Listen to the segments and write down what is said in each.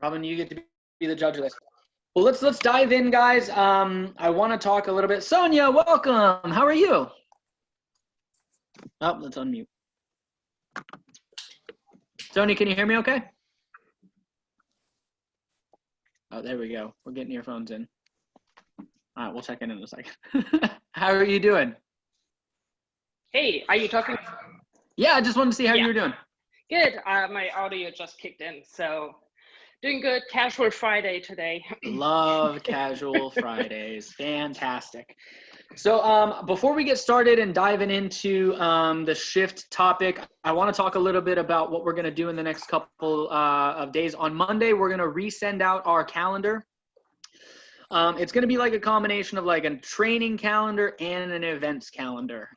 Robin, you get to be the judge of this. Well, let's dive in, guys. I want to talk a little bit. Sonia, welcome. How are you? Oh, let's unmute. Sonia, can you hear me okay? Oh, there we go. We're getting earphones in. All right, we'll check in a second. How are you doing? Hey, are you talking? Yeah, I just wanted to see how you were doing. Good. My audio just kicked in, so doing good. Casual Friday today. Love casual Fridays. Fantastic. So before we get started and diving into the shift topic, I want to talk a little bit about what we're going to do in the next couple of days. On Monday, we're going to resend out our calendar. It's going to be like a combination of like a training calendar and an events calendar.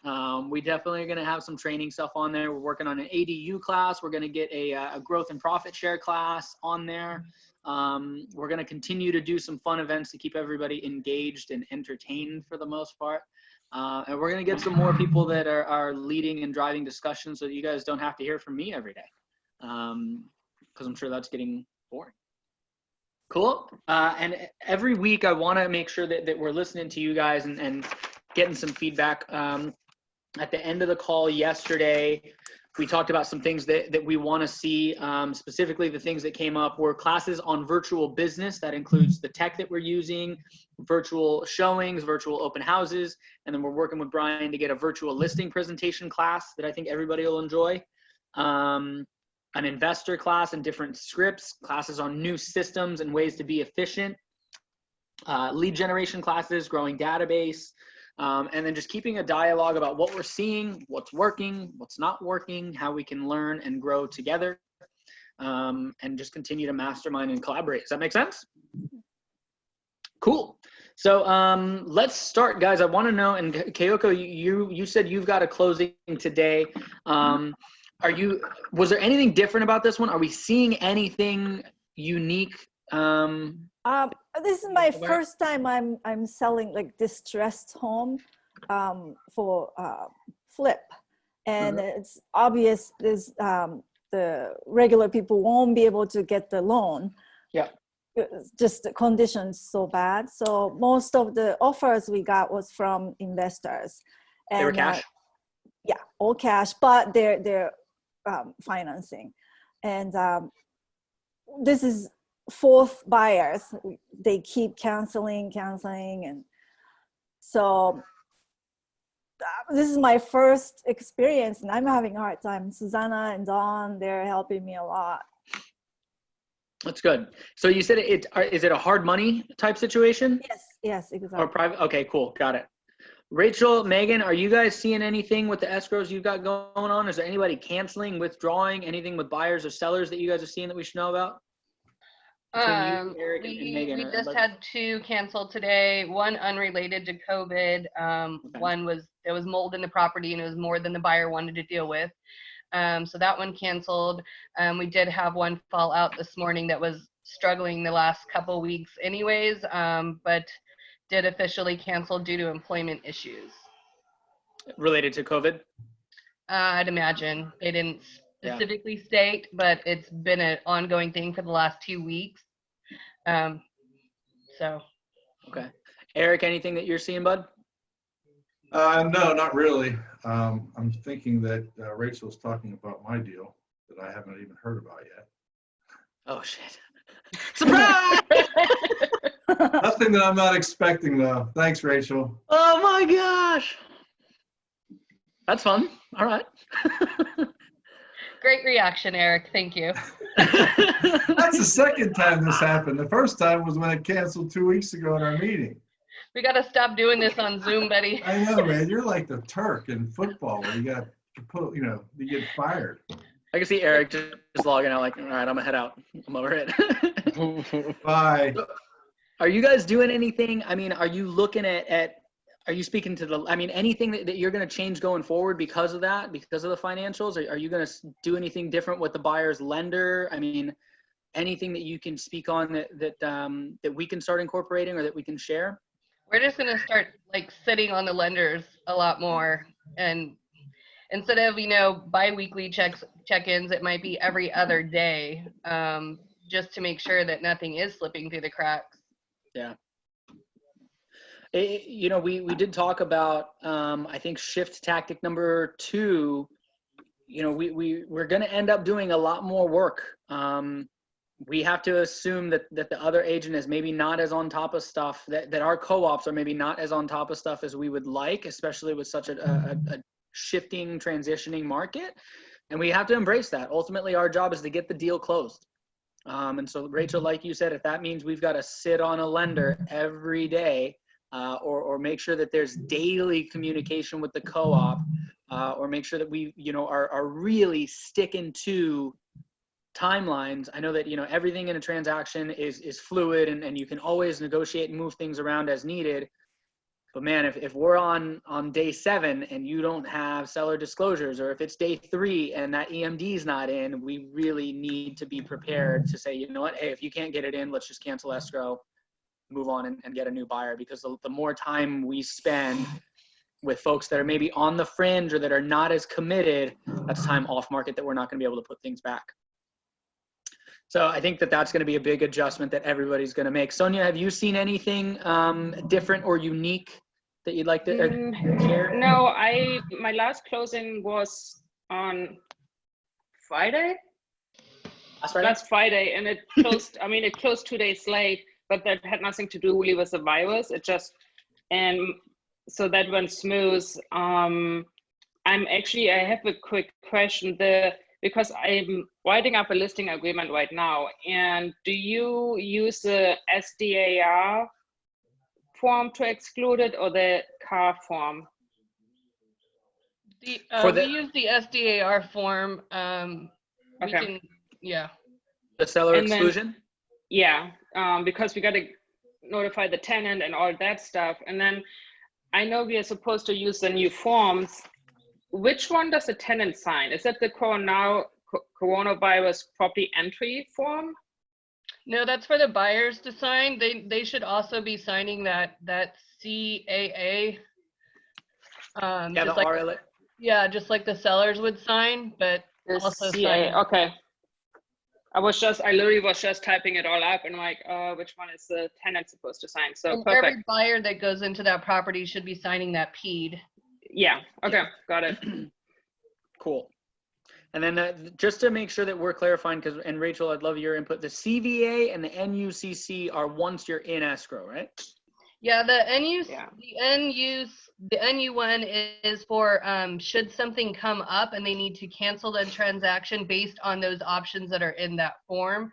We definitely are going to have some training stuff on there. We're working on an ADU class. We're going to get a growth and profit share class on there. We're going to continue to do some fun events to keep everybody engaged and entertained for the most part. And we're going to get some more people that are leading and driving discussions so that you guys don't have to hear from me every day. Because I'm sure that's getting boring. Cool. And every week I want to make sure that we're listening to you guys and getting some feedback. At the end of the call yesterday, we talked about some things that we want to see. Specifically, the things that came up were classes on virtual business. That includes the tech that we're using, virtual showings, virtual open houses, and then we're working with Brian to get a virtual listing presentation class that I think everybody will enjoy. An investor class and different scripts, classes on new systems and ways to be efficient, lead generation classes, growing database, and then just keeping a dialogue about what we're seeing, what's working, what's not working, how we can learn and grow together, and just continue to mastermind and collaborate. Does that make sense? Cool. So let's start, guys. I want to know, and Kayoko, you said you've got a closing today. Was there anything different about this one? Are we seeing anything unique? This is my first time I'm selling like distressed home for flip, and it's obvious there's the regular people won't be able to get the loan. Yeah. Just the conditions so bad. So most of the offers we got was from investors. And, they were cash? Yeah, all cash, but they're financing. And this is fourth buyers. They keep canceling. And so this is my first experience and I'm having a hard time. Susanna and Dawn, they're helping me a lot. That's good. So you said is it a hard money type situation? Yes, exactly. Or private? Okay, cool. Got it. Rachel, Megan, are you guys seeing anything with the escrows you've got going on? Is there anybody canceling, withdrawing, anything with buyers or sellers that you guys are seeing that we should know about? You, Eric, and Megan, we just had 2 canceled today. One unrelated to COVID. Okay. One there was mold in the property and it was more than the buyer wanted to deal with. So that one canceled. We did have one fall out this morning that was struggling the last couple weeks anyways, but did officially cancel due to employment issues. Related to COVID? I'd imagine. They didn't specifically state, but it's been an ongoing thing for the last 2 weeks. So. Okay. Eric, anything that you're seeing, bud? No, not really. I'm thinking that Rachel's talking about my deal that I haven't even heard about yet. Oh, shit. Surprise! Nothing that I'm not expecting, though. Thanks, Rachel. Oh, my gosh. That's fun. All right. Great reaction, Eric. Thank you. That's the second time this happened. The first time was when it canceled 2 weeks ago in our meeting. We got to stop doing this on Zoom, buddy. I know, man. You're like the Turk in football where you got to put, you get fired. I can see Eric just logging out like, all right, I'm going to head out. I'm over it. Bye. So, are you guys doing anything? I mean, are you looking at are you speaking to anything that you're going to change going forward because of that, because of the financials? Are you going to do anything different with the buyer's lender? I mean, anything that you can speak on that we can start incorporating or that we can share? We're just going to start sitting on the lenders a lot more, and instead of bi-weekly check-ins, it might be every other day. just to make sure that nothing is slipping through the cracks. Yeah. You know, we did talk about, I think shift tactic number 2, you know, we're going to end up doing a lot more work. We have to assume that the other agent is maybe not as on top of stuff, that our co-ops are maybe not as on top of stuff as we would like, especially with such a shifting, transitioning market. And we have to embrace that. Ultimately, our job is to get the deal closed. And so, Rachel, like you said, if that means we've got to sit on a lender every day, or make sure that there's daily communication with the co-op, or make sure that we, you know, are really sticking to timelines. I know that, you know, everything in a transaction is fluid, and you can always negotiate and move things around as needed. But man, if we're on day 7 and you don't have seller disclosures, or if it's day 3 and that EMD is not in, we really need to be prepared to say, you know what, hey, if you can't get it in, let's just cancel escrow, move on and get a new buyer. Because the more time we spend with folks that are maybe on the fringe or that are not as committed, that's time off market that we're not going to be able to put things back. So I think that that's going to be a big adjustment that everybody's going to make. Sonia, have you seen anything different or unique that you'd like to share? No, my last closing was on Friday. Last Friday, and it closed. I mean, it closed 2 days late, but that had nothing to do really with the virus. It just, and so that went smooth. I have a quick question. Because I'm writing up a listing agreement right now, and do you use the SDAR form to exclude it, or the CAR form? We use the SDAR form. Okay. The seller And exclusion? Because we got to notify the tenant and all that stuff. And then I know we are supposed to use the new forms. Which one does the tenant sign? Is that the coronavirus property entry form? No, that's for the buyers to sign. They should also be signing that CAA. The RLA. Yeah, just like the sellers would sign, but also CAA. sign. Okay. I literally was just typing it all up and like, which one is the tenant supposed to sign? So and perfect. Every buyer that goes into that property should be signing that PED. Yeah. Okay. Got it. Cool. And then just to make sure that we're clarifying, and Rachel, I'd love your input. The CVA and the NUCC are once you're in escrow, right? Yeah, the NU one is for should something come up and they need to cancel the transaction based on those options that are in that form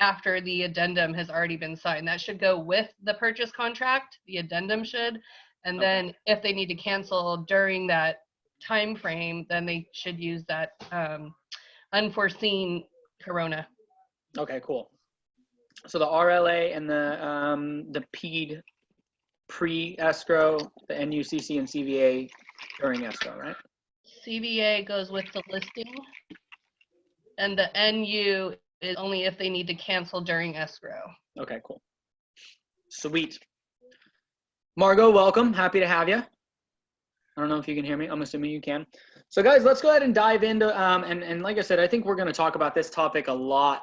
after the addendum has already been signed. That should go with the purchase contract. The addendum should. And then if they need to cancel during that time frame, then they should use that unforeseen corona. Okay, cool. So the RLA and the PED pre-escrow, the NUCC and CVA during escrow, right? CVA goes with the listing, and the NU is only if they need to cancel during escrow. Okay, cool. Sweet. Margot, welcome. Happy to have you. I don't know if you can hear me. I'm assuming you can. So guys, let's go ahead and dive into, and like I said, I think we're going to talk about this topic a lot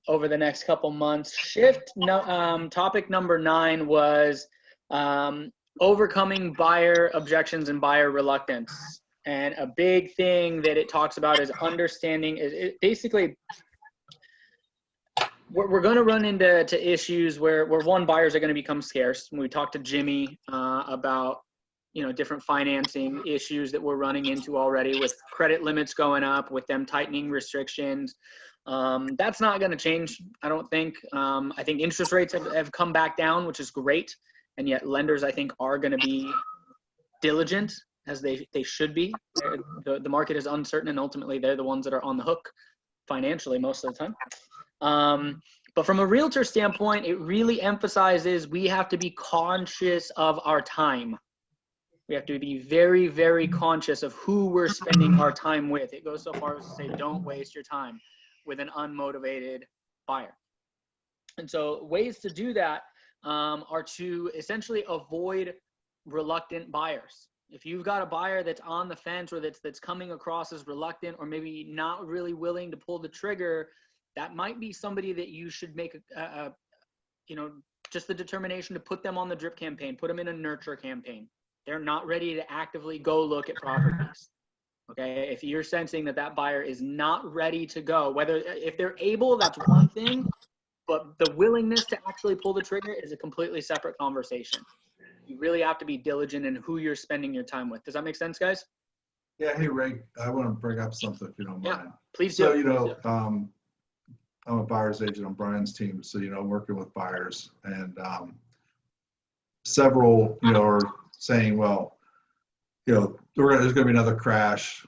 over the next couple months. Topic number 9 was overcoming buyer objections and buyer reluctance. And a big thing that it talks about is understanding, basically, we're going to run into issues where one, buyers are going to become scarce. When we talked to Jimmy about, you know, different financing issues that we're running into already with credit limits going up, with them tightening restrictions. That's not going to change, I don't think. I think interest rates have come back down, which is great. And yet lenders, I think, are going to be diligent, as they should be. The market is uncertain, and ultimately they're the ones that are on the hook financially most of the time. But from a realtor standpoint, it really emphasizes we have to be conscious of our time. We have to be very, very conscious of who we're spending our time with. It goes so far as to say, don't waste your time with an unmotivated buyer. And so ways to do that are to essentially avoid reluctant buyers. If you've got a buyer that's on the fence, or that's coming across as reluctant, or maybe not really willing to pull the trigger, that might be somebody that you should make just the determination to put them on the drip campaign, put them in a nurture campaign. They're not ready to actively go look at properties. Okay, if you're sensing that buyer is not ready to go, if they're able, that's one thing, but the willingness to actually pull the trigger is a completely separate conversation. You really have to be diligent in who you're spending your time with. Does that make sense, guys? Yeah. Hey, Ray, I want to bring up something if you don't mind. Yeah, please do. So, I'm a buyer's agent on Brian's team. So, I'm working with buyers, and several, are saying, well, there's going to be another crash.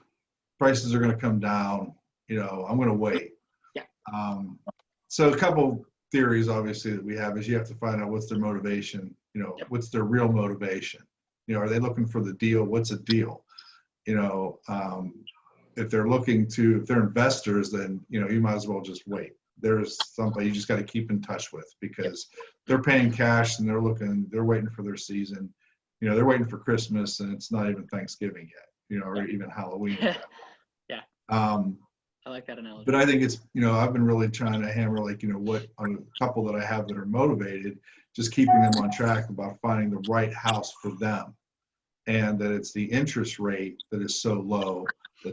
Prices are going to come down. I'm going to wait. Yeah. So a couple theories, obviously, that we have is you have to find out what's their motivation. What's their real motivation? Are they looking for the deal? What's a deal? If they're if they're investors, then, you might as well just wait. There's somebody you just got to keep in touch with, because they're paying cash and they're waiting for their season. They're waiting for Christmas, and it's not even Thanksgiving yet, or even Halloween yet. Yeah. I like that analogy. But I think it's, I've been really trying to hammer, what on a couple that I have that are motivated, just keeping them on track about finding the right house for them. And that it's the interest rate that is so low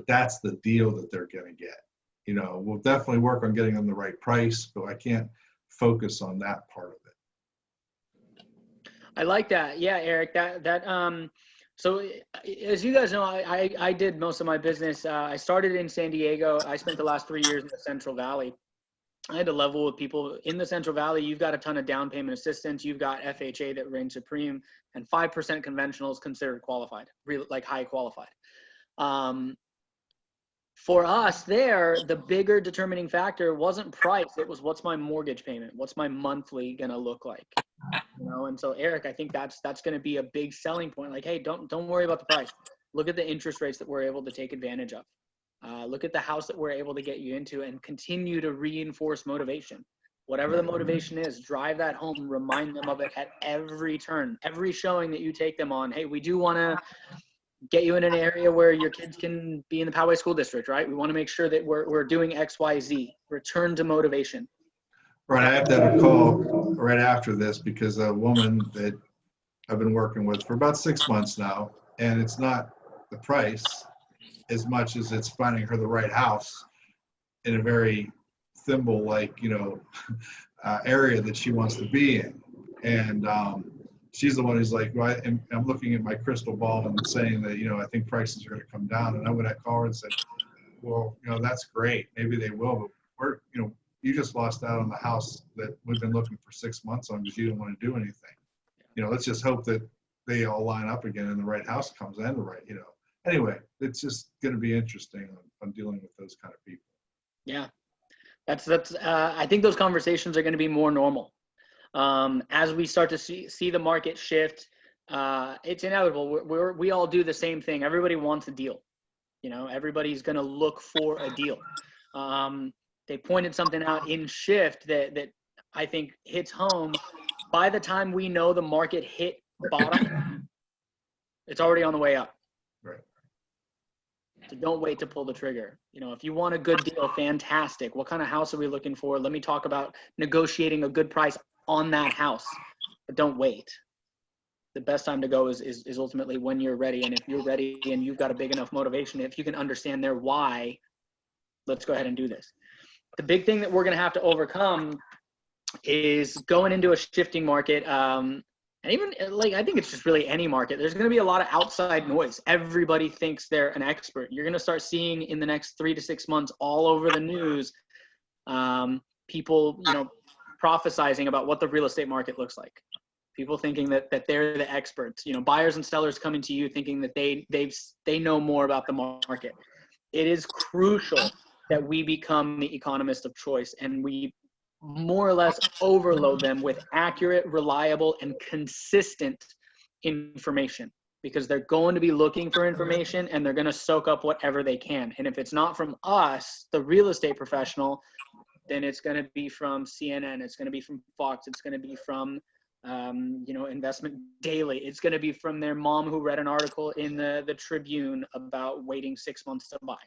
that's the deal that they're going to get. We'll definitely work on getting them the right price, but I can't focus on that part of it. I like that. Yeah, Eric, so as you guys know, I did most of my business. I started in San Diego. I spent the last 3 years in the Central Valley. I had to level with people in the Central Valley. You've got a ton of down payment assistance. You've got FHA that reigns supreme, and 5% conventional is considered qualified, like high qualified. For us there, the bigger determining factor wasn't price. It was, what's my mortgage payment? What's my monthly going to look like? And so Eric, I think that's going to be a big selling point. Like, hey, don't worry about the price. Look at the interest rates that we're able to take advantage of. Look at the house that we're able to get you into, and continue to reinforce motivation. Whatever the motivation is, drive that home, remind them of it at every turn, every showing that you take them on. Hey, we do want to get you in an area where your kids can be in the Poway School District, right? We want to make sure that we're doing X, Y, Z. Return to motivation. Right, I have to have a call right after this, because a woman that I've been working with for about 6 months now, and it's not the price as much as it's finding her the right house in a very thimble area that she wants to be in. And she's the one who's like, well, I'm looking at my crystal ball and saying that, I think prices are going to come down. And I would call her and said, well, that's great. Maybe they will, but you just lost out on the house that we've been looking for 6 months on because you didn't want to do anything. Let's just hope that they all line up again and the right house comes and the right, Anyway, it's just going to be interesting on dealing with those kind of people. Yeah. I think those conversations are going to be more normal. As we start to see the market shift, it's inevitable. We all do the same thing. Everybody wants a deal. Everybody's going to look for a deal. They pointed something out in shift that I think hits home. By the time we know the market hit bottom, it's already on the way up. Right. So don't wait to pull the trigger. If you want a good deal, fantastic. What kind of house are we looking for? Let me talk about negotiating a good price on that house, but don't wait. The best time to go is ultimately when you're ready. And if you're ready and you've got a big enough motivation, if you can understand their why, let's go ahead and do this. The big thing that we're going to have to overcome is going into a shifting market. And even I think it's just really any market. There's going to be a lot of outside noise. Everybody thinks they're an expert. You're going to start seeing in the next 3 to 6 months all over the news, people, prophesizing about what the real estate market looks like. People thinking that they're the experts. Buyers and sellers coming to you thinking that they know more about the market. It is crucial that we become the economist of choice, and we more or less overload them with accurate, reliable, and consistent information, because they're going to be looking for information and they're going to soak up whatever they can. And if it's not from us, the real estate professional, then it's going to be from CNN. It's going to be from Fox. It's going to be from, Investment Daily. It's going to be from their mom who read an article in the Tribune about waiting 6 months to buy.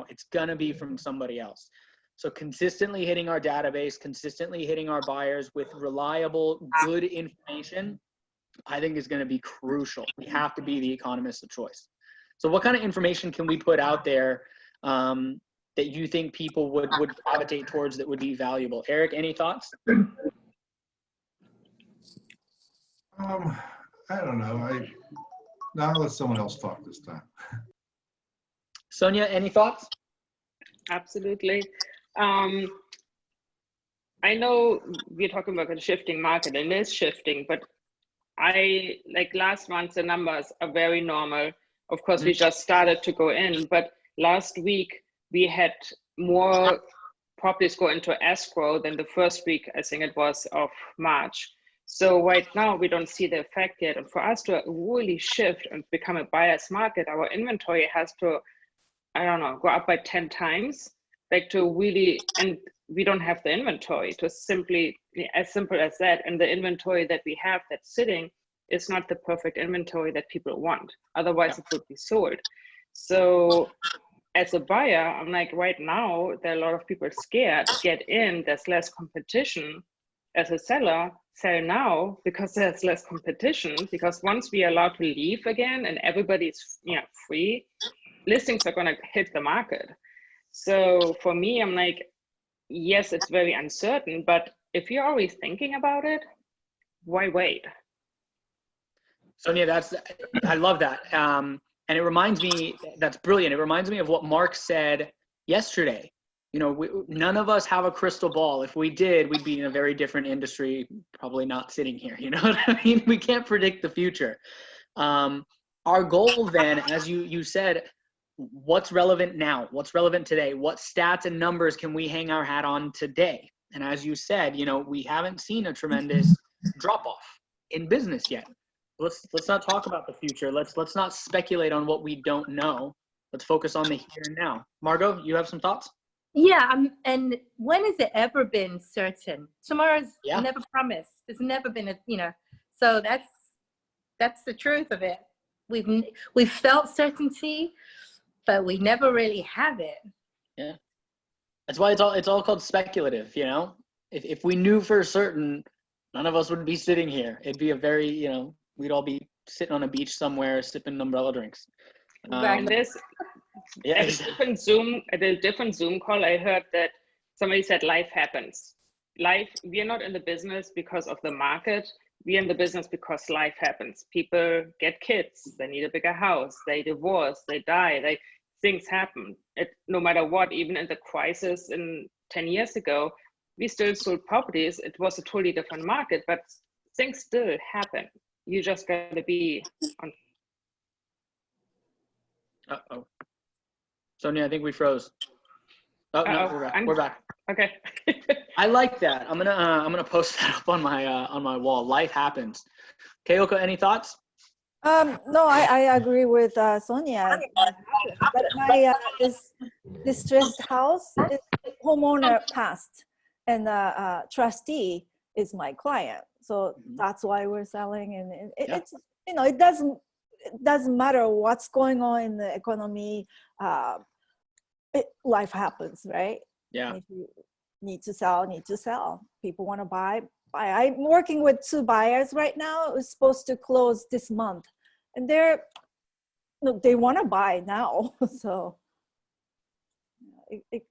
It's going to be from somebody else. So consistently hitting our database, consistently hitting our buyers with reliable, good information, I think is going to be crucial. We have to be the economist of choice. So what kind of information can we put out there that you think people would gravitate towards that would be valuable? Eric, any thoughts? I don't know. Now I'll let someone else talk this time. Sonia, any thoughts? Absolutely. I know we're talking about a shifting market, and it is shifting, but like last month, the numbers are very normal. Of course, we just started to go in, but last week we had more properties go into escrow than the first week, I think it was, of March. So right now we don't see the effect yet. And for us to really shift and become a buyer's market, our inventory has to, I don't know, go up by 10 times, like to really, and we don't have the inventory to simply, as simple as that. And the inventory that we have that's sitting is not the perfect inventory that people want. Otherwise it would be sold. So as a buyer, I'm like, right now, there are a lot of people scared, get in, there's less competition. As a seller, sell now because there's less competition, because once we are allowed to leave again and everybody's free, listings are gonna hit the market. So for me, I'm like, yes, it's very uncertain, but if you're always thinking about it, why wait? Sonia, I love that. And it reminds me, that's brilliant. It reminds me of what Mark said yesterday. None of us have a crystal ball. If we did, we'd be in a very different industry, probably not sitting here. You know what I mean? We can't predict the future. Our goal then, as you said, what's relevant now? What's relevant today? What stats and numbers can we hang our hat on today? And as you said, we haven't seen a tremendous drop-off in business yet. Let's not talk about the future. Let's not speculate on what we don't know. Let's focus on the here and now. Margot, you have some thoughts? Yeah, and when has it ever been certain? Tomorrow's never promised. There's never been so that's the truth of it. We've felt certainty, but we never really have it. Yeah, that's why it's all called speculative. If we knew for certain, none of us would be sitting here. It'd be a very we'd all be sitting on a beach somewhere sipping umbrella drinks. At a different Zoom call, I heard that somebody said life happens. We are not in the business because of the market. We are in the business because life happens. People get kids, they need a bigger house, they divorce, they die, things happen. No matter what, even in the crisis 10 years ago, we still sold properties. It was a totally different market, but things still happen. You just gotta be on. Uh-oh. Sonia, I think we froze. Oh, no, we're back. We're back. Okay. I like that. I'm gonna post that up on my wall. Life happens. Keiko, any thoughts? No, I agree with Sonia. But my this distressed house is homeowner passed, and trustee is my client. So that's why we're selling, and it's it doesn't matter what's going on in the economy. Life happens, right? Yeah. If you need to sell. People want to buy. I'm working with 2 buyers right now. It's supposed to close this month, and they want to buy now. So it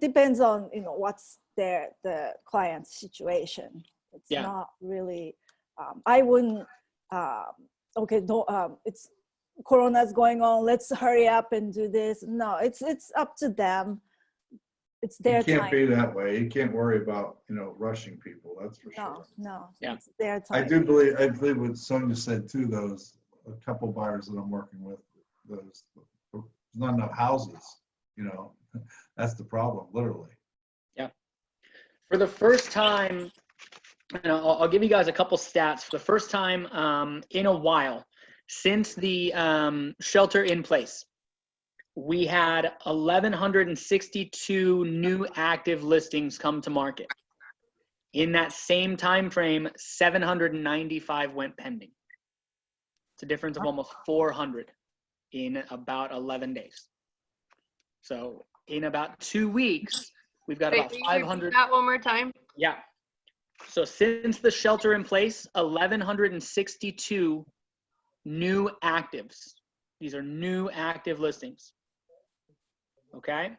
depends on what's the client's situation. It's not really. I wouldn't. It's Corona's going on. Let's hurry up and do this. No, it's up to them. It's their time. You can't be that way. You can't worry about rushing people. That's for sure. No. Yeah. It's their time. I believe what Sonia said too. A couple buyers that I'm working with, there's not enough houses. That's the problem, literally. Yeah. For the first time, I'll give you guys a couple stats. For the first time in a while, since the shelter in place, we had 1,162 new active listings come to market. In that same time frame, 795 went pending. It's a difference of almost 400 in about 11 days. So in about 2 weeks, we've got about 500. That one more time. Yeah. So since the shelter in place, 1,162 new actives. These are new active listings. Okay.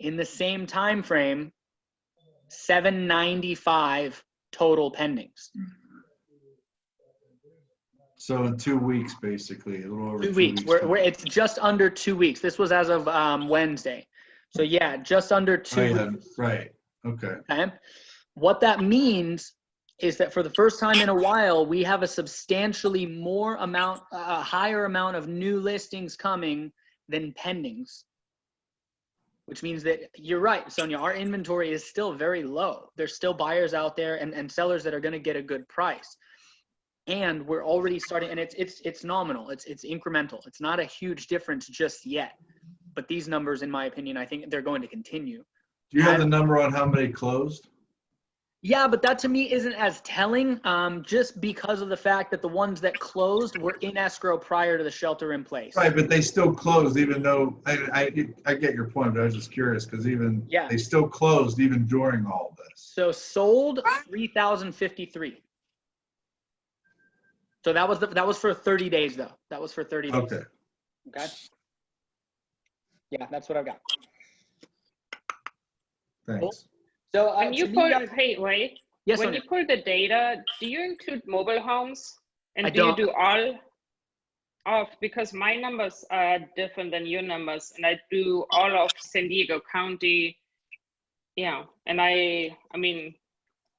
In the same time frame, 795 total pendings. So in 2 weeks, basically, a little over 2 weeks. It's just under 2 weeks. This was as of Wednesday. So yeah, just under 2 weeks. Right. Okay. Okay. What that means is that for the first time in a while, we have a substantially a higher amount of new listings coming than pendings. Which means that you're right, Sonia, our inventory is still very low. There's still buyers out there and sellers that are going to get a good price. And we're already starting, and it's nominal, it's incremental. It's not a huge difference just yet. But these numbers, in my opinion, I think they're going to continue. Do you have the number on how many closed? Yeah, but that to me isn't as telling, just because of the fact that the ones that closed were in escrow prior to the shelter in place. Right, but they still closed, even though I get your point, but I was just curious because they still closed even during all this. So sold 3,053. So that was for 30 days though. That was for 30 days. Okay. Yeah, that's what I've got. Thanks. Cool. So when you pull, hey, wait. Yes, when Sonia. you pull the data, do you include mobile homes? And I do you don't. do all of, because my numbers are different than your numbers, and I do all of San Diego County. Yeah, and I mean,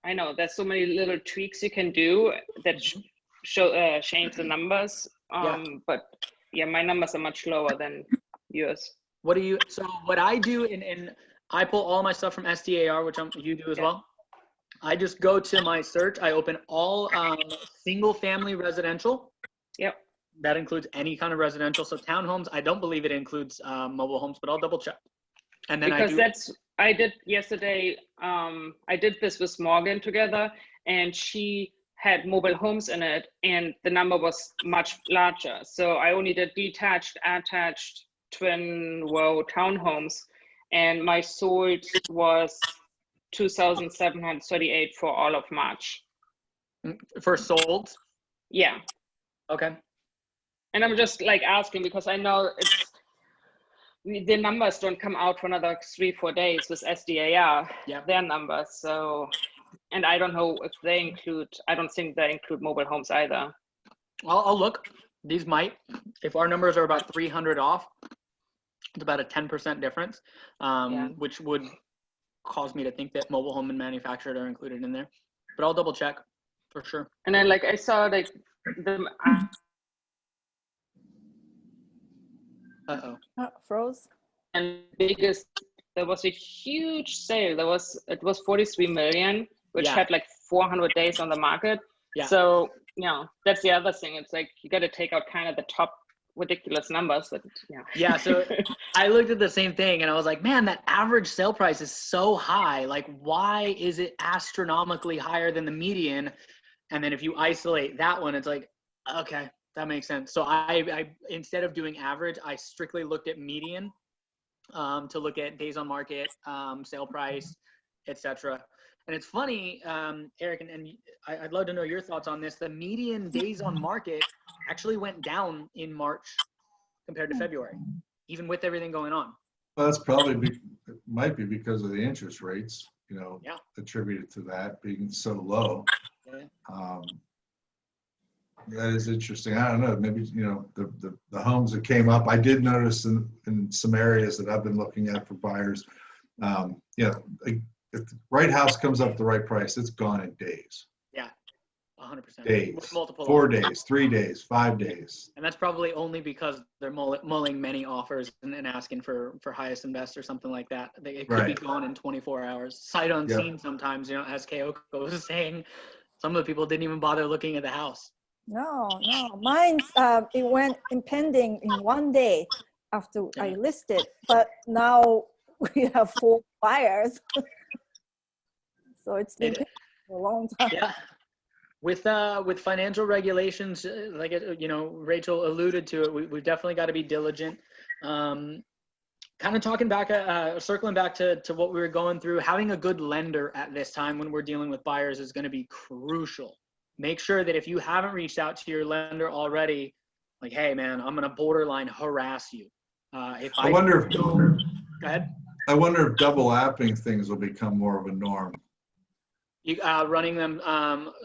I know there's so many little tweaks you can do that change the numbers. But yeah, my numbers are much lower than yours. So what I do, and I pull all my stuff from SDAR, which you do as well. I just go to my search. I open all single family residential. Yep. That includes any kind of residential. So townhomes, I don't believe it includes mobile homes, but I'll double check. And then I did yesterday. I did this with Morgan together, and she had mobile homes in it, and the number was much larger. So I only did detached, attached, twin row townhomes, and my sold was 2,738 for all of March. For sold? Yeah. Okay. And I'm just like asking because I know the numbers don't come out for another 3-4 days with SDAR, their numbers. So, and I don't know if they include, I don't think they include mobile homes either. I'll look. These might. If our numbers are about 300 off, it's about a 10% difference, which would cause me to think that mobile home and manufactured are included in there. But I'll double check for sure. And then like I saw like the froze. And biggest, there was a huge sale. It was 43 million, which had like 400 days on the market. Yeah. So that's the other thing. It's like you got to take out kind of the top ridiculous numbers. But yeah. So I looked at the same thing and I was like, man, that average sale price is so high. Like, why is it astronomically higher than the median? And then if you isolate that one, it's like, okay, that makes sense. So I instead of doing average, I strictly looked at median to look at days on market, sale price, etc. And it's funny, Eric, and I'd love to know your thoughts on this. The median days on market actually went down in March compared to February, even with everything going on. Well, that's probably might be because of the interest rates, attributed to that being so low. Yeah. That is interesting. I don't know. Maybe the homes that came up. I did notice in some areas that I've been looking at for buyers. If the right house comes up at the right price, it's gone in days. Yeah, 100%. Days. With multiple 4 offers. days, 3 days, 5 days. And that's probably only because they're mulling many offers and asking for highest and best or something like that. It could be gone in 24 hours. Sight unseen sometimes, as Kyoko was saying, some of the people didn't even bother looking at the house. No. Mine, it went impending in 1 day after I listed, but now we have 4 buyers. So it's been a long time. Yeah. With financial regulations, like Rachel alluded to it, we've definitely got to be diligent. kind of talking back, circling back to what we were going through, having a good lender at this time when we're dealing with buyers is going to be crucial. Make sure that if you haven't reached out to your lender already, like, hey man, I'm going to borderline harass you. I wonder go ahead. I wonder if double apping things will become more of a norm. You running them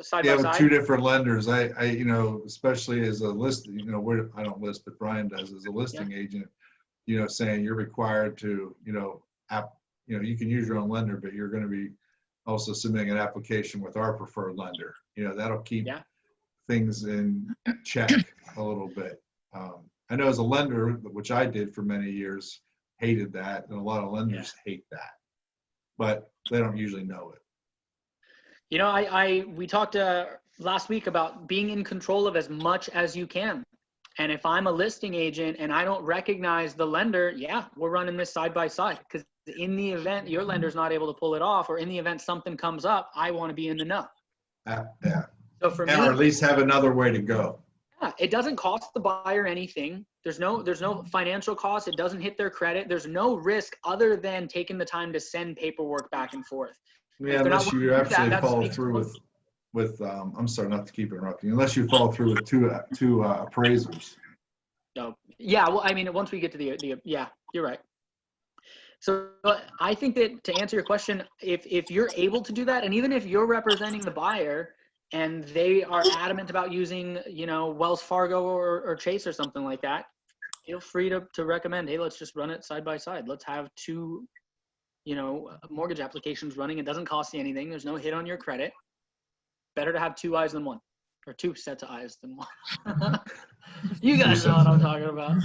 side Yeah, by with side. two different lenders. I you know, especially as a listing, you know, I don't list, but Brian does as a listing agent. You know, saying you're required to, you know, you can use your own lender, but you're going to be also submitting an application with our preferred lender. You know, that'll keep things in check a little bit. I know as a lender, which I did for many years, hated that, and a lot of lenders hate that, but they don't usually know it. You know, we talked last week about being in control of as much as you can. And if I'm a listing agent and I don't recognize the lender, we're running this side by side, because in the event your lender's not able to pull it off, or in the event something comes up, I want to be in the know. Yeah. So for me, or at least have another way to go. Yeah, it doesn't cost the buyer anything. There's no financial cost. It doesn't hit their credit. There's no risk other than taking the time to send paperwork back and forth. Yeah, unless you actually follow through with I'm sorry, not to keep interrupting, unless you follow through with two appraisers. No. Yeah, well, I mean, once we get to the you're right. So I think that to answer your question, if you're able to do that, and even if you're representing the buyer and they are adamant about using, you know, Wells Fargo or Chase or something like that, feel free to recommend, hey, let's just run it side by side. Let's have two, you know, mortgage applications running. It doesn't cost you anything. There's no hit on your credit. Better to have two eyes than one, or two sets of eyes than one. You guys know what I'm talking about.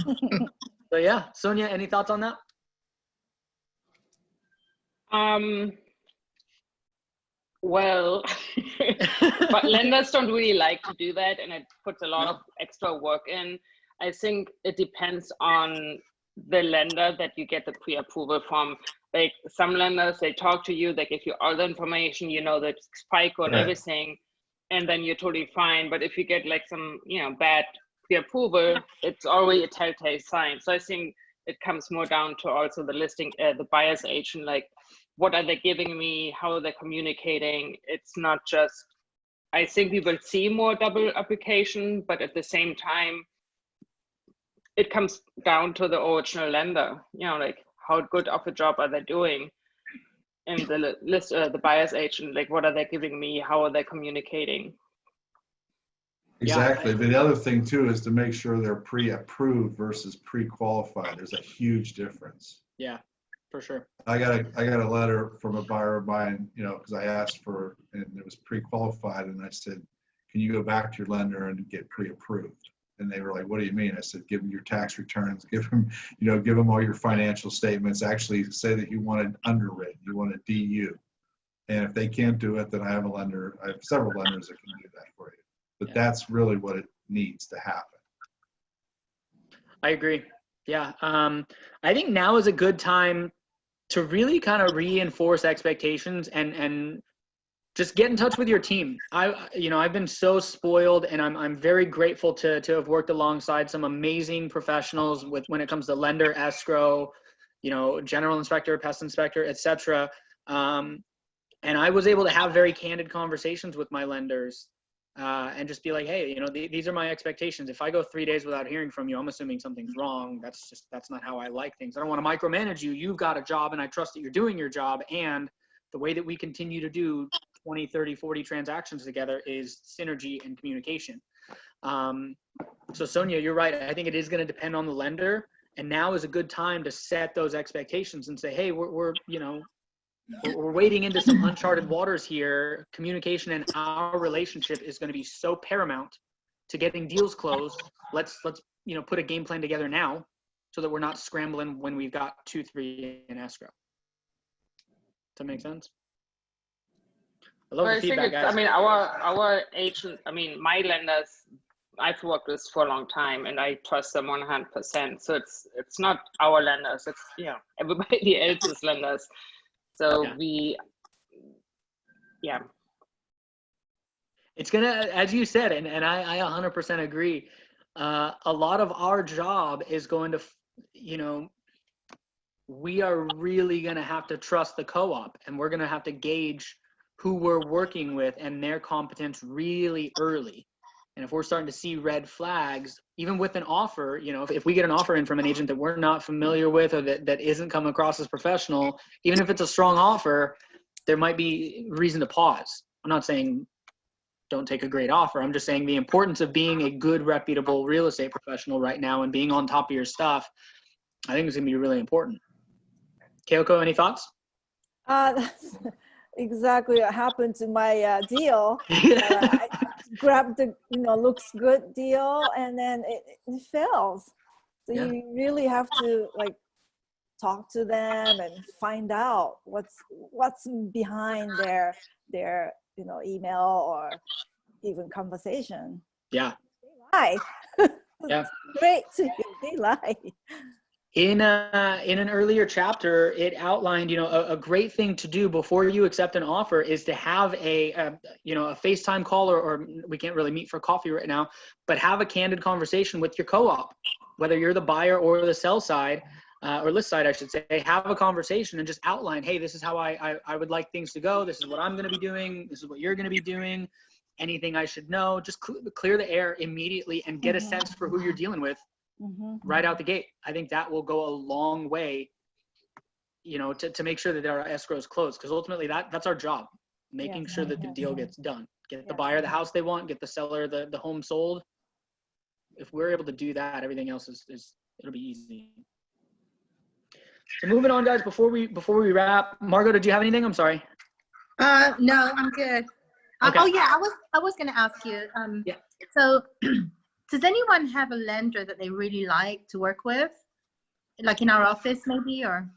So yeah, Sonia, any thoughts on that? Well, but lenders don't really like to do that, and it puts a lot of extra work in. I think it depends on the lender that you get the pre-approval from. Like some lenders, they talk to you, they give you all the information, you know, the FICO and everything, and then you're totally fine. But if you get like some, you know, bad pre-approval, it's already a telltale sign. So I think it comes more down to also the listing, the buyer's agent, like, what are they giving me? How are they communicating? It's not just, I think we will see more double application, but at the same time, it comes down to the original lender, you know, like how good of a job are they doing? And the buyer's agent, like, what are they giving me? How are they communicating? Exactly. But the other thing too is to make sure they're pre-approved versus pre-qualified. There's a huge difference. Yeah, for sure. I got a letter from a buyer of mine, you know, because I asked for, and it was pre-qualified, and I said, can you go back to your lender and get pre-approved? And they were like, what do you mean? I said, give them your tax returns, give them all your financial statements, actually say that you want it underwritten, you want a DU. And if they can't do it, then I have several lenders that can do that for you. But that's really what it needs to happen. I agree. Yeah. I think now is a good time to really kind of reinforce expectations and just get in touch with your team. I've been so spoiled, and I'm very grateful to have worked alongside some amazing professionals when it comes to lender, escrow, you know, general inspector, pest inspector, etc. And I was able to have very candid conversations with my lenders and just be like, hey, you know, these are my expectations. If I go 3 days without hearing from you, I'm assuming something's wrong. That's not how I like things. I don't want to micromanage you. You've got a job, and I trust that you're doing your job. And the way that we continue to do 20, 30, 40 transactions together is synergy and communication. So Sonia, you're right. I think it is going to depend on the lender. And now is a good time to set those expectations and say, hey, we're wading into some uncharted waters here. Communication and our relationship is going to be so paramount to getting deals closed. Let's put a game plan together now so that we're not scrambling when we've got 2-3 in escrow. Does that make sense? I love the feedback, guys. I mean, our agent, I mean, my lenders, I've worked with for a long time, and I trust them 100%. So it's not our lenders, it's, you know, everybody else's lenders. So it's gonna, as you said, and I 100% agree. A lot of our job is going to, you know, we are really going to have to trust the co-op, and we're going to have to gauge who we're working with and their competence really early. And if we're starting to see red flags, even with an offer, you know, if we get an offer in from an agent that we're not familiar with, or that isn't come across as professional, even if it's a strong offer, there might be reason to pause. I'm not saying don't take a great offer. I'm just saying the importance of being a good, reputable real estate professional right now and being on top of your stuff, I think is going to be really important. Kyoko, any thoughts? That's exactly what happened to my deal. I grabbed the, you know, looks good deal, and then it fails. So Yeah. you really have to like talk to them and find out what's behind their you know, email or even conversation. Yeah. They lie. Yeah. Great to hear they lie. In an earlier chapter, it outlined, you know, a great thing to do before you accept an offer is to have a you know, a FaceTime call, or we can't really meet for coffee right now, but have a candid conversation with your co-op, whether you're the buyer or the sell side, or list side, I should say. Have a conversation and just outline, hey, this is how I would like things to go. This is what I'm going to be doing. This is what you're going to be doing. Anything I should know, just clear the air immediately and get a sense for who you're dealing with. Right out the gate. I think that will go a long way, you know, to make sure that our escrow is closed, because ultimately that's our job, making sure that the deal gets done. Get the buyer the house they want, get the seller the home sold. If we're able to do that, everything else is it'll be easy. So moving on, guys, before we wrap, Margot, did you have anything? I'm sorry. No, I'm good. Okay. Oh yeah, I was going to ask you. Yeah. So, does anyone have a lender that they really like to work with, like in our office maybe, or?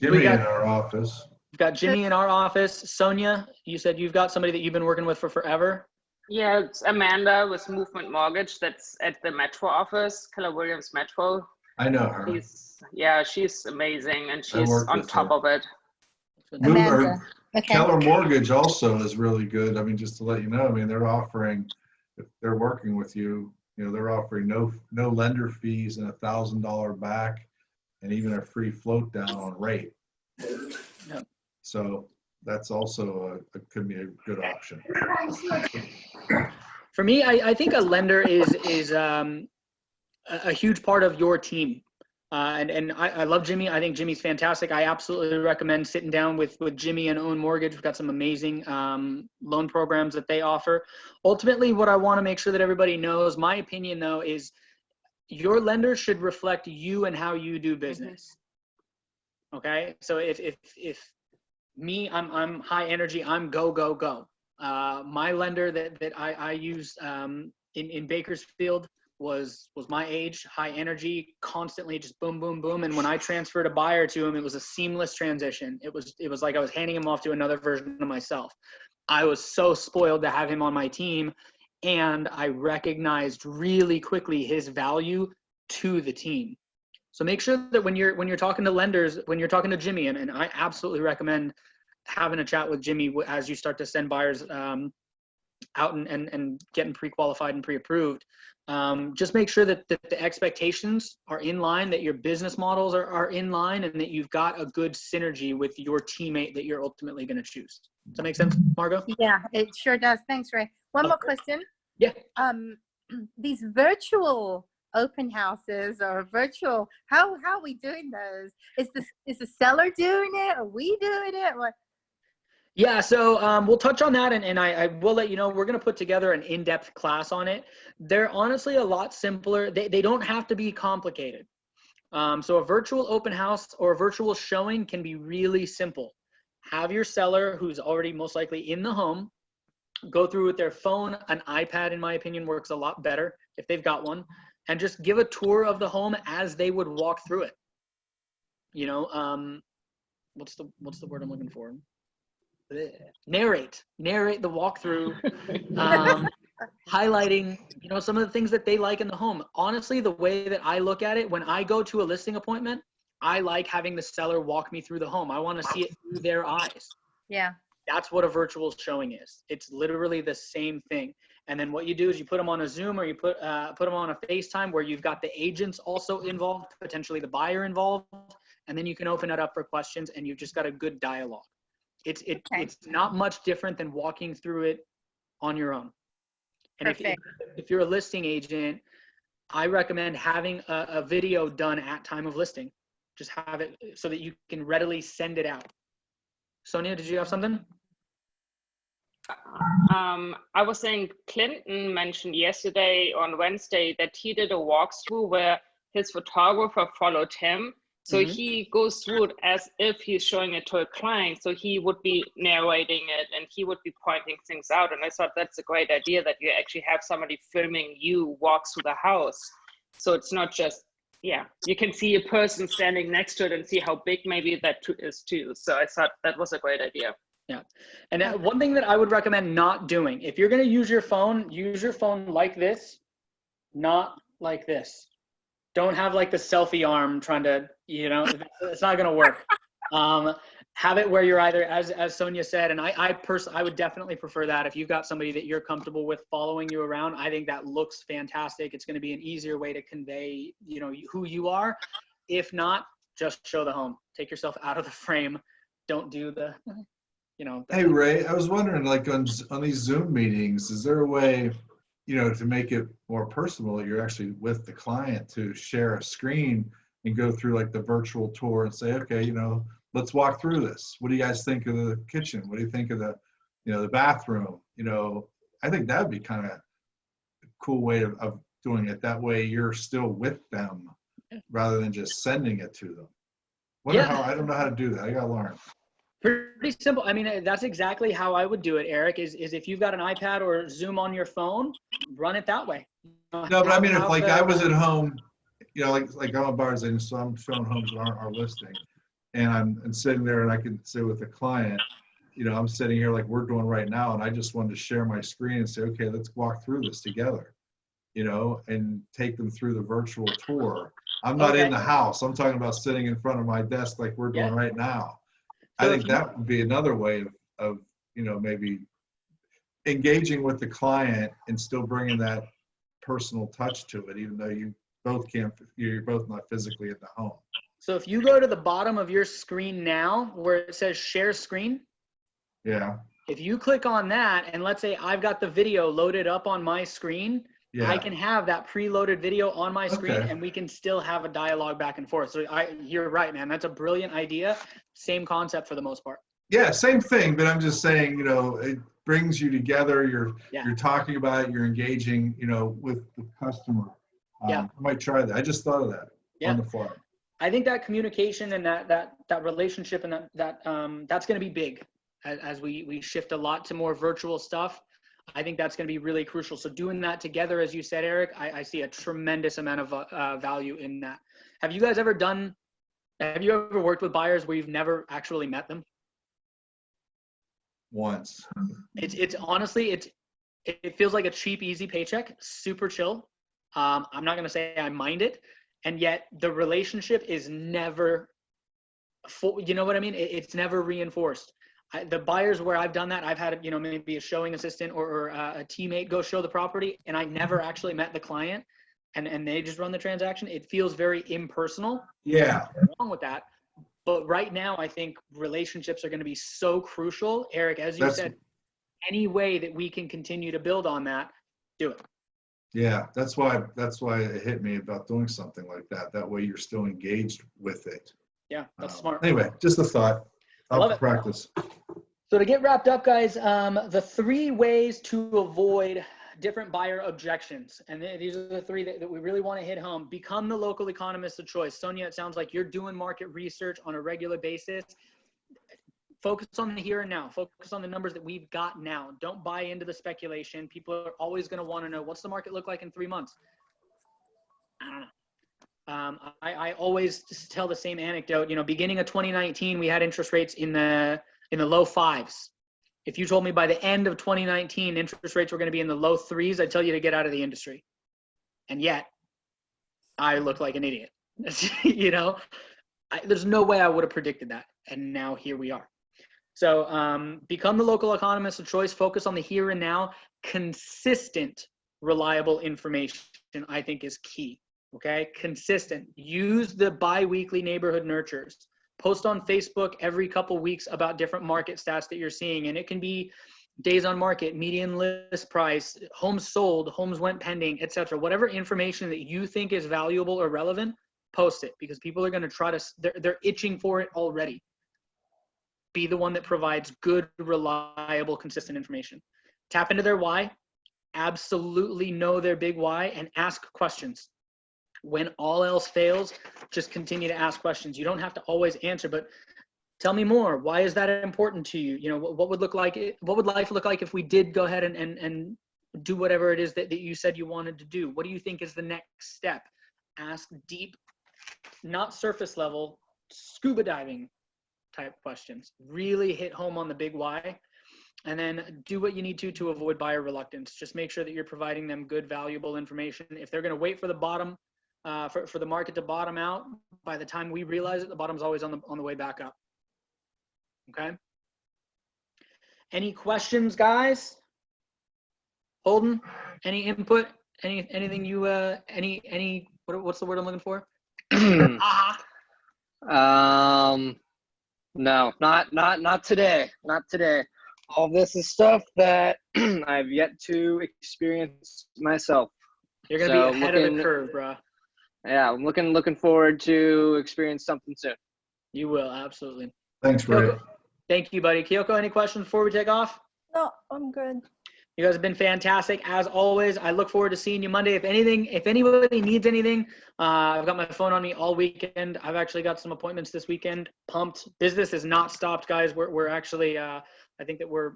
Jimmy in our office. We've got Jimmy in our office. Sonia, you said you've got somebody that you've been working with for forever. Yeah, it's Amanda with Movement Mortgage. That's at the Metro office, Keller Williams Metro. I know her. She's amazing, and she's worked on with top her. of it. Amanda. Okay. Keller Mortgage also is really good. I mean, just to let you know, I mean, they're offering, if they're working with you, you know, they're offering no lender fees and $1,000 back, and even a free float down on rate. Yep. So that's also could be a good option. For me, I think a lender is a huge part of your team. And I love Jimmy. I think Jimmy's fantastic. I absolutely recommend sitting down with Jimmy and Own Mortgage. We've got some amazing loan programs that they offer. Ultimately, what I want to make sure that everybody knows, my opinion though, is your lender should reflect you and how you do business. Okay, so if me, I'm high energy, I'm go. My lender that I use in Bakersfield was my age, high energy, constantly just boom, boom, boom. And when I transferred a buyer to him, it was a seamless transition. It was like I was handing him off to another version of myself. I was so spoiled to have him on my team, and I recognized really quickly his value to the team. So make sure that when you're talking to lenders, when you're talking to Jimmy, and I absolutely recommend having a chat with Jimmy as you start to send buyers out and getting pre-qualified and pre-approved. Just make sure that the expectations are in line, that your business models are in line, and that you've got a good synergy with your teammate that you're ultimately going to choose. Does that make sense, Margot? Yeah, it sure does. Thanks, Ray. One more question. Yeah. These virtual open houses or virtual, how are we doing those? Is the seller doing it? Are we doing it? What? Yeah, so we'll touch on that, and I will let you know, we're going to put together an in-depth class on it. They're honestly a lot simpler. They don't have to be complicated. So a virtual open house or a virtual showing can be really simple. Have your seller, who's already most likely in the home, go through with their phone. An iPad, in my opinion, works a lot better if they've got one, and just give a tour of the home as they would walk through it. You know, what's the word I'm looking for? Narrate the walkthrough, highlighting, you know, some of the things that they like in the home. Honestly, the way that I look at it, when I go to a listing appointment, I like having the seller walk me through the home. I want to see it through their eyes. Yeah. That's what a virtual showing is. It's literally the same thing. And then what you do is you put them on a Zoom, or you put them on a FaceTime, where you've got the agents also involved, potentially the buyer involved, and then you can open it up for questions, and you've just got a good dialogue. It's not much different than walking through it on your own. And if you're a listing agent, I recommend having a video done at time of listing. Just have it so that you can readily send it out. Sonia, did you have something? I was saying Clinton mentioned yesterday on Wednesday that he did a walkthrough where his photographer followed him. So he goes through it as if he's showing it to a client. So he would be narrating it and he would be pointing things out. And I thought that's a great idea that you actually have somebody filming you walk through the house. So it's not just, you can see a person standing next to it and see how big maybe that is too. So I thought that was a great idea. Yeah. And one thing that I would recommend not doing, if you're going to use your phone like this, not like this. Don't have like the selfie arm trying to, it's not going to work. Have it where you're either, as Sonia said, and I would definitely prefer that. If you've got somebody that you're comfortable with following you around, I think that looks fantastic. It's going to be an easier way to convey, who you are. If not, just show the home. Take yourself out of the frame. Don't do the, Hey, Ray, I was wondering, like on these Zoom meetings, is there a way, to make it more personal, you're actually with the client to share a screen and go through like the virtual tour and say, okay, let's walk through this. What do you guys think of the kitchen? What do you think of the, the bathroom? I think that would be kind of a cool way of doing it. That way you're still with them rather than just sending it to them. I don't know how to do that. I got to learn. Pretty simple. I mean, that's exactly how I would do it, Eric, is if you've got an iPad or Zoom on your phone, run it that way. No, but I mean, if like I was at home, like I'm a buyer's agent, so I'm showing homes that aren't our listing, and I'm sitting there and I can sit with the client, I'm sitting here like we're doing right now, and I just wanted to share my screen and say, okay, let's walk through this together, and take them through the virtual tour. I'm not in the house. I'm talking about sitting in front of my desk like we're doing right now. I think that would be another way of maybe engaging with the client and still bringing that personal touch to it, even though you're both not physically in the home. So if you go to the bottom of your screen now where it says share screen, if you click on that, and let's say I've got the video loaded up on my screen, I can have that preloaded video on my screen and we can still have a dialogue back and forth. So you're right, man. That's a brilliant idea. Same concept for the most part. Yeah, same thing. But I'm just saying, it brings you together. You're talking about it. You're engaging, with the customer. I might try that. I just thought of that on the fly. I think that communication and that relationship and that's going to be big as we shift a lot to more virtual stuff. I think that's going to be really crucial. So doing that together, as you said, Eric, I see a tremendous amount of value in that. Have you ever worked with buyers where you've never actually met them? Once. It's honestly, it feels like a cheap, easy paycheck, super chill. I'm not going to say I mind it. And yet the relationship is never full. You know what I mean? It's never reinforced. The buyers where I've done that, I've had, maybe a showing assistant or a teammate go show the property, and I never actually met the client, and they just run the transaction. It feels very impersonal. Yeah. Nothing wrong with that. But right now, I think relationships are going to be so crucial. Eric, as you said, any way that we can continue to build on that, do it. Yeah, that's why it hit me about doing something like that. That way you're still engaged with it. Yeah, that's smart. Anyway, just a thought. I'll practice. So to get wrapped up, guys, the 3 ways to avoid different buyer objections. And these are the 3 that we really want to hit home. Become the local economist of choice. Sonia, it sounds like you're doing market research on a regular basis. Focus on the here and now. Focus on the numbers that we've got now. Don't buy into the speculation. People are always going to want to know, what's the market look like in 3 months? I don't know. I always just tell the same anecdote. Beginning of 2019, we had interest rates in the low 5s. If you told me by the end of 2019 interest rates were going to be in the low 3s, I'd tell you to get out of the industry. And yet, I look like an idiot. There's no way I would have predicted that. And now here we are. So become the local economist of choice. Focus on the here and now. Consistent, reliable information, I think, is key. Okay, consistent. Use the bi-weekly neighborhood nurtures. Post on Facebook every couple weeks about different market stats that you're seeing. And it can be days on market, median list price, homes sold, homes went pending, etc. Whatever information that you think is valuable or relevant, post it, because people are going to try to, they're itching for it already. Be the one that provides good, reliable, consistent information. Tap into their why. Absolutely know their big why and ask questions. When all else fails, just continue to ask questions. You don't have to always answer, but tell me more. Why is that important to you? You know, what would life look like if we did go ahead and do whatever it is that you said you wanted to do? What do you think is the next step? Ask deep, not surface level, scuba diving type questions. Really hit home on the big why, and then do what you need to avoid buyer reluctance. Just make sure that you're providing them good, valuable information. If they're going to wait for the bottom, for the market to bottom out, by the time we realize it, the bottom's always on the way back up. Okay. Any questions, guys? Holden, any input? Anything you what's the word I'm looking for? No, not today. Not today. All this is stuff that I've yet to experience myself. You're gonna be ahead of the curve, bro. Yeah, I'm looking forward to experience something soon. You will, absolutely. Thanks, Ray. Thank you, buddy. Kyoko, any questions before we take off? No, I'm good. You guys have been fantastic as always. I look forward to seeing you Monday. If anybody needs anything, I've got my phone on me all weekend. I've actually got some appointments this weekend. Pumped. Business is not stopped, guys. We're actually, I think that we're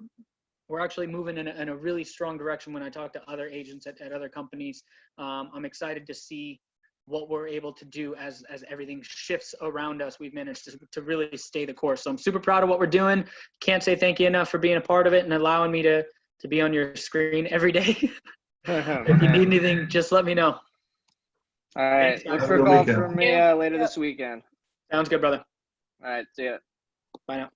actually moving in a really strong direction when I talk to other agents at other companies. I'm excited to see what we're able to do as everything shifts around us. We've managed to really stay the course. So I'm super proud of what we're doing. Can't say thank you enough for being a part of it and allowing me to be on your screen every day. If you need anything, just let me know. All right. Thanks, Look guys. for a call from me later this weekend. Sounds good, brother. All right. See ya. Bye now.